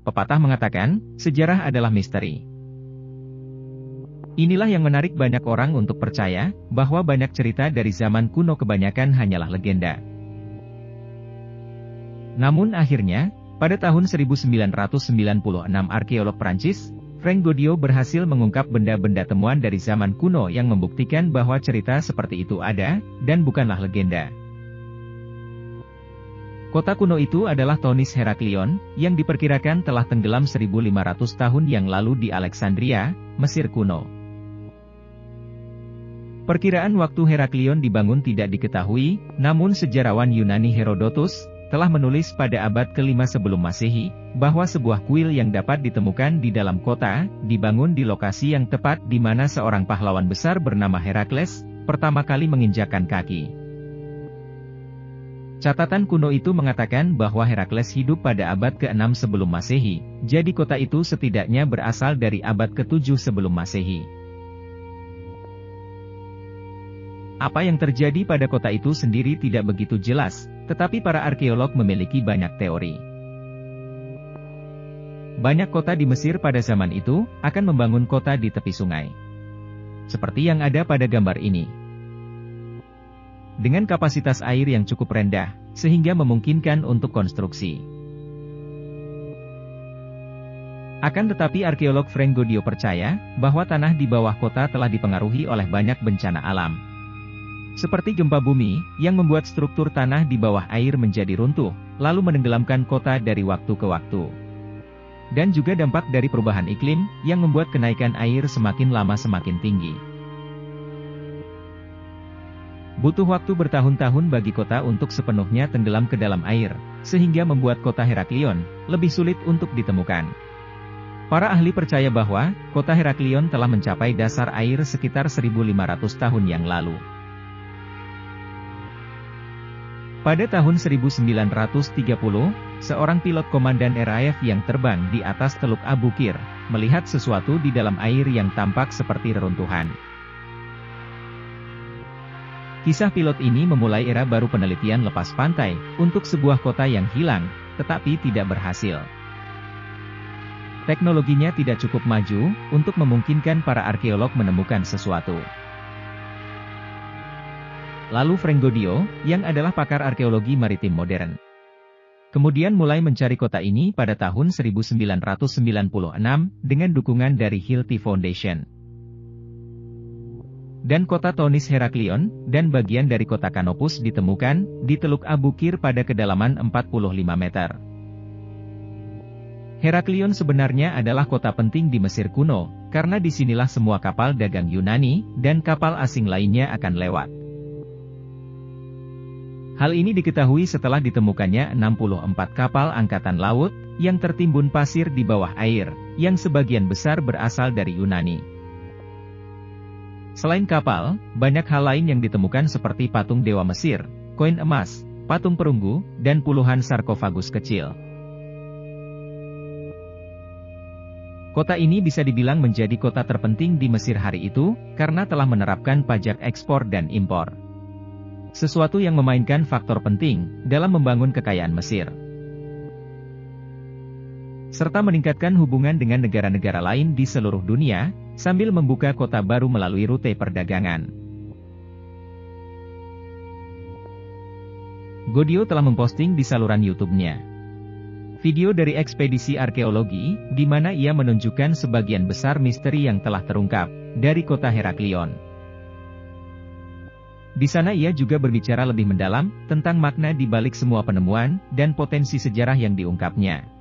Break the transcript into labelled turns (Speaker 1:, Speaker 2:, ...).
Speaker 1: Pepatah mengatakan, sejarah adalah misteri. Inilah yang menarik banyak orang untuk percaya, bahwa banyak cerita dari zaman kuno kebanyakan hanyalah legenda. Namun akhirnya, pada tahun 1996 arkeolog Prancis, Frank Godiot berhasil mengungkap benda-benda temuan dari zaman kuno yang membuktikan bahwa cerita seperti itu ada, dan bukanlah legenda. Kota kuno itu adalah Thonis Heraklion, yang diperkirakan telah tenggelam 1500 tahun yang lalu di Alexandria, Mesir kuno. Perkiraan waktu Heraklion dibangun tidak diketahui, namun sejarawan Yunani Herodotus telah menulis pada abad ke-5 sebelum Masehi, bahwa sebuah kuil yang dapat ditemukan di dalam kota, dibangun di lokasi yang tepat di mana seorang pahlawan besar bernama Herakles, pertama kali menginjakkan kaki. Catatan kuno itu mengatakan bahwa Herakles hidup pada abad ke-6 sebelum Masehi, jadi kota itu setidaknya berasal dari abad ke-7 sebelum Masehi. Apa yang terjadi pada kota itu sendiri tidak begitu jelas, tetapi para arkeolog memiliki banyak teori. Banyak kota di Mesir pada zaman itu, akan membangun kota di tepi sungai. Seperti yang ada pada gambar ini. Dengan kapasitas air yang cukup rendah, sehingga memungkinkan untuk konstruksi. Akan tetapi arkeolog Frank Godiot percaya, bahwa tanah di bawah kota telah dipengaruhi oleh banyak bencana alam. Seperti gempa bumi, yang membuat struktur tanah di bawah air menjadi runtuh, lalu menenggelamkan kota dari waktu ke waktu. Dan juga dampak dari perubahan iklim, yang membuat kenaikan air semakin lama semakin tinggi. Butuh waktu bertahun-tahun bagi kota untuk sepenuhnya tenggelam ke dalam air, sehingga membuat kota Heraklion lebih sulit untuk ditemukan. Para ahli percaya bahwa, kota Heraklion telah mencapai dasar air sekitar 1500 tahun yang lalu. Pada tahun 1930, seorang pilot komandan RAF yang terbang di atas Teluk Abu Qir, melihat sesuatu di dalam air yang tampak seperti reruntuhan. Kisah pilot ini memulai era baru penelitian lepas pantai, untuk sebuah kota yang hilang, tetapi tidak berhasil. Teknologinya tidak cukup maju, untuk memungkinkan para arkeolog menemukan sesuatu. Lalu Frank Godiot, yang adalah pakar arkeologi maritim modern, kemudian mulai mencari kota ini pada tahun 1996, dengan dukungan dari Hilti Foundation. Dan kota Thonis Heraklion, dan bagian dari kota Canopus ditemukan, di Teluk Abu Qir pada kedalaman 45 meter. Heraklion sebenarnya adalah kota penting di Mesir kuno, karena disinilah semua kapal dagang Yunani, dan kapal asing lainnya akan lewat. Hal ini diketahui setelah ditemukannya 64 kapal angkatan laut, yang tertimbun pasir di bawah air, yang sebagian besar berasal dari Yunani. Selain kapal, banyak hal lain yang ditemukan seperti patung dewa Mesir, koin emas, patung perunggu, dan puluhan sarkofagus kecil. Kota ini bisa dibilang menjadi kota terpenting di Mesir hari itu, karena telah menerapkan pajak ekspor dan impor. Sesuatu yang memainkan faktor penting, dalam membangun kekayaan Mesir. Serta meningkatkan hubungan dengan negara-negara lain di seluruh dunia, sambil membuka kota baru melalui rute perdagangan. Godiot telah memposting di saluran YouTube-nya video dari ekspedisi arkeologi, di mana ia menunjukkan sebagian besar misteri yang telah terungkap dari kota Heraklion. Di sana ia juga berbicara lebih mendalam tentang makna di balik semua penemuan dan potensi sejarah yang diungkapnya.